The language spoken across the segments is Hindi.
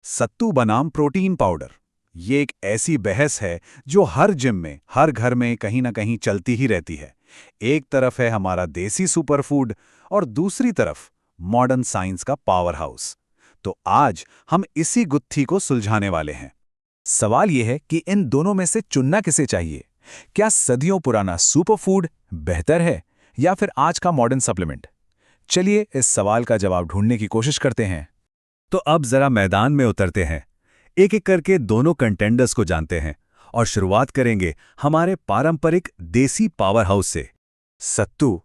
सत्तू बनाम प्रोटीन पाउडर। ये एक ऐसी बहस है जो हर जिम में, हर घर में कहीं ना कहीं चलती ही रहती है। एक तरफ है हमारा देसी सुपरफूड और दूसरी तरफ मॉडर्न साइंस का पावर हाउस। तो आज हम इसी गुत्थी को सुलझाने वाले हैं। सवाल यह है कि इन दोनों में से चुनना किसे चाहिए। क्या सदियों पुराना सुपरफूड बेहतर है या फिर आज का मॉडर्न सप्लीमेंट? चलिए इस सवाल का जवाब ढूंढने की कोशिश करते हैं। तो अब जरा मैदान में उतरते हैं, एक एक करके दोनों कंटेंडर्स को जानते हैं और शुरुआत करेंगे हमारे पारंपरिक देसी पावर हाउस से। सत्तू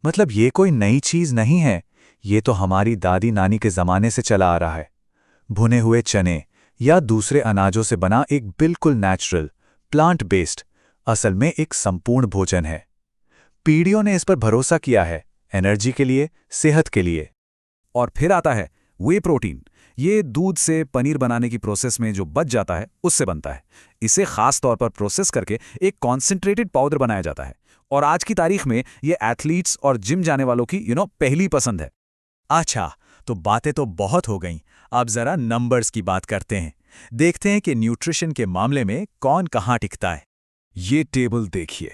मतलब ये कोई नई चीज नहीं है, ये तो हमारी दादी नानी के जमाने से चला आ रहा है। भुने हुए चने या दूसरे अनाजों से बना एक बिल्कुल नेचुरल, प्लांट बेस्ड, असल में एक संपूर्ण भोजन है। पीढ़ियों ने इस पर भरोसा किया है, एनर्जी के लिए, सेहत के लिए। और फिर आता है वे प्रोटीन। ये दूध से पनीर बनाने की प्रोसेस में जो बच जाता है उससे बनता है। इसे खास तौर पर प्रोसेस करके एक कॉन्सेंट्रेटेड पाउडर बनाया जाता है और आज की तारीख में ये एथलीट्स और जिम जाने वालों की पहली पसंद है। अच्छा, तो बातें तो बहुत हो गईं। अब जरा नंबर्स की बात करते हैं। देखते हैं कि न्यूट्रिशन के मामले में कौन कहां टिकता है। ये टेबल देखिए,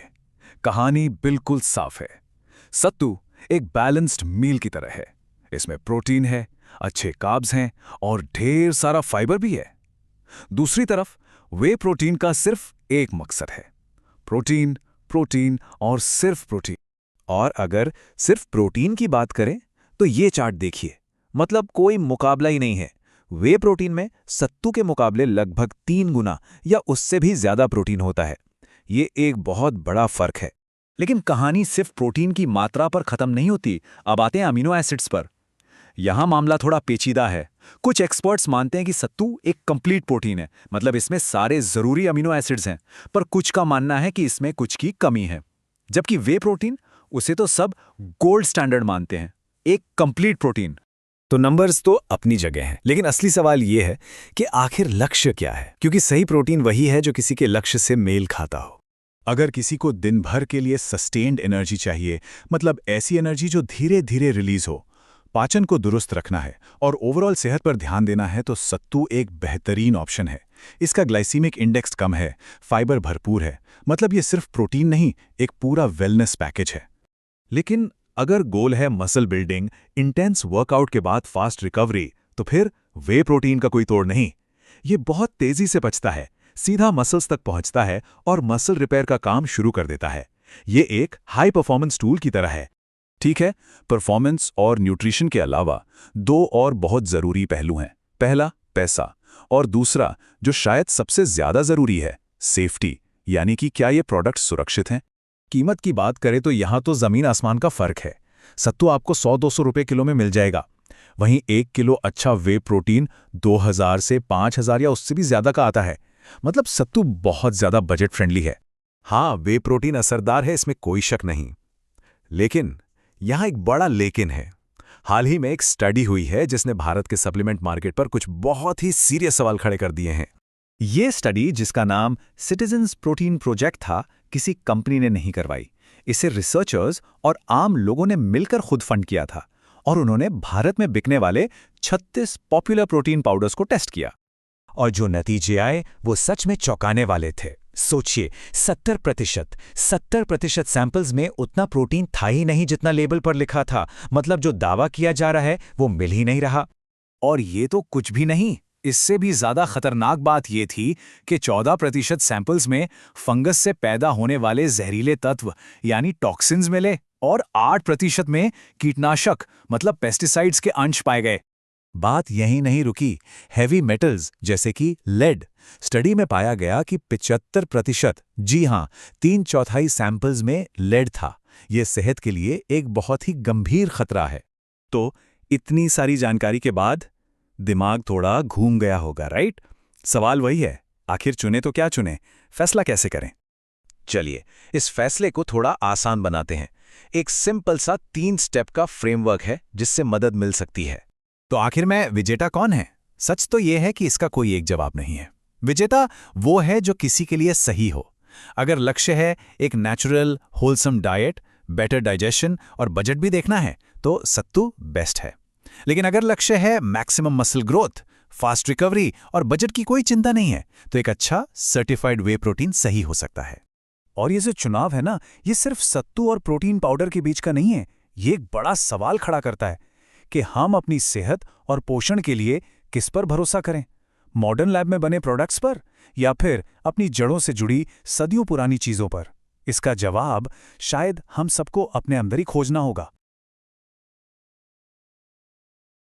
कहानी बिल्कुल साफ है। सत्तू एक बैलेंस्ड मील की तरह है। इसमें प्रोटीन है, अच्छे कार्ब्स हैं और ढेर सारा फाइबर भी है। दूसरी तरफ वे प्रोटीन का सिर्फ एक मकसद है, प्रोटीन, प्रोटीन और सिर्फ प्रोटीन। और अगर सिर्फ प्रोटीन की बात करें तो ये चार्ट देखिए, मतलब कोई मुकाबला ही नहीं है। वे प्रोटीन में सत्तू के मुकाबले लगभग 3 गुना या उससे भी ज्यादा प्रोटीन होता है। ये एक बहुत बड़ा फर्क है। लेकिन कहानी सिर्फ प्रोटीन की मात्रा पर खत्म नहीं होती। अब आते हैं अमीनो एसिड्स पर। यहां मामला थोड़ा पेचीदा है। कुछ एक्सपर्ट्स मानते हैं कि सत्तू एक कंप्लीट प्रोटीन है, मतलब इसमें सारे जरूरी अमीनो एसिड्स हैं, पर कुछ का मानना है कि इसमें कुछ की कमी है। जबकि वे प्रोटीन, उसे तो सब गोल्ड स्टैंडर्ड मानते हैं, एक कंप्लीट प्रोटीन। तो नंबर्स तो अपनी जगह हैं, लेकिन असली सवाल यह है कि आखिर लक्ष्य क्या है, क्योंकि सही प्रोटीन वही है जो किसी के लक्ष्य से मेल खाता हो। अगर किसी को दिन भर के लिए सस्टेन्ड एनर्जी चाहिए, मतलब ऐसी एनर्जी जो धीरे धीरे रिलीज हो, पाचन को दुरुस्त रखना है और ओवरऑल सेहत पर ध्यान देना है, तो सत्तू एक बेहतरीन ऑप्शन है। इसका ग्लाइसीमिक इंडेक्स कम है, फाइबर भरपूर है, मतलब ये सिर्फ प्रोटीन नहीं, एक पूरा वेलनेस पैकेज है। लेकिन अगर गोल है मसल बिल्डिंग, इंटेंस वर्कआउट के बाद फास्ट रिकवरी, तो फिर वे प्रोटीन का कोई तोड़ नहीं। ये बहुत तेजी से पचता है, सीधा मसल्स तक पहुंचता है और मसल रिपेयर का काम शुरू कर देता है। ये एक हाई परफॉर्मेंस टूल की तरह है। ठीक है, परफॉर्मेंस और न्यूट्रिशन के अलावा दो और बहुत जरूरी पहलू हैं। पहला पैसा, और दूसरा जो शायद सबसे ज्यादा जरूरी है, सेफ्टी, यानी कि क्या ये प्रोडक्ट सुरक्षित हैं। कीमत की बात करें तो यहां तो जमीन आसमान का फर्क है। सत्तू आपको 100-200 रुपए किलो में मिल जाएगा, वहीं 1 किलो अच्छा वे प्रोटीन 2000 से 5000 या उससे भी ज्यादा का आता है। मतलब सत्तू बहुत ज्यादा बजट फ्रेंडली है। हाँ, वे प्रोटीन असरदार है, इसमें कोई शक नहीं। लेकिन यहां एक बड़ा लेकिन है। हाल ही में एक स्टडी हुई है जिसने भारत के सप्लीमेंट मार्केट पर कुछ बहुत ही सीरियस सवाल खड़े कर दिए हैं। ये स्टडी, जिसका नाम सिटीजन्स प्रोटीन प्रोजेक्ट था, किसी कंपनी ने नहीं करवाई। इसे रिसर्चर्स और आम लोगों ने मिलकर खुद फंड किया था और उन्होंने भारत में बिकने वाले 36 पॉपुलर प्रोटीन पाउडर्स को टेस्ट किया। और जो नतीजे आए वो सच में चौंकाने वाले थे। सोचिए, 70% सैंपल्स में उतना प्रोटीन था ही नहीं जितना लेबल पर लिखा था। मतलब जो दावा किया जा रहा है वो मिल ही नहीं रहा। और ये तो कुछ भी नहीं, इससे भी ज्यादा खतरनाक बात ये थी कि 14% सैंपल्स में फंगस से पैदा होने वाले जहरीले तत्व यानी टॉक्सिन्स मिले और 8% में कीटनाशक मतलब पेस्टिसाइड्स के अंश पाए गए। बात यहीं नहीं रुकी। हैवी मेटल्स जैसे कि लेड, स्टडी में पाया गया कि 75%, जी हां, 3/4 सैंपल्स में लेड था। यह सेहत के लिए एक बहुत ही गंभीर खतरा है। तो इतनी सारी जानकारी के बाद दिमाग थोड़ा घूम गया होगा, राइट? सवाल वही है, आखिर चुने तो क्या चुने, फैसला कैसे करें? चलिए इस फैसले को थोड़ा आसान बनाते हैं। एक सिंपल सा 3 स्टेप का फ्रेमवर्क है जिससे मदद मिल सकती है। तो आखिर में विजेता कौन है? सच तो यह है कि इसका कोई एक जवाब नहीं है। विजेता वो है जो किसी के लिए सही हो। अगर लक्ष्य है एक natural wholesome diet, better digestion और बजट भी देखना है, तो सत्तू बेस्ट है। लेकिन अगर लक्ष्य है maximum muscle growth, fast recovery और बजट की कोई चिंता नहीं है, तो एक अच्छा सर्टिफाइड वे प्रोटीन सही हो सकता है। और ये जो चुनाव है ना, ये सिर्फ सत्तू और प्रोटीन पाउडर के बीच का नहीं है। ये एक बड़ा सवाल खड़ा करता है कि हम अपनी सेहत और पोषण के लिए किस पर भरोसा करें, मॉडर्न लैब में बने प्रोडक्ट्स पर या फिर अपनी जड़ों से जुड़ी सदियों पुरानी चीज़ों पर। इसका जवाब शायद हम सबको अपने अंदर ही खोजना होगा।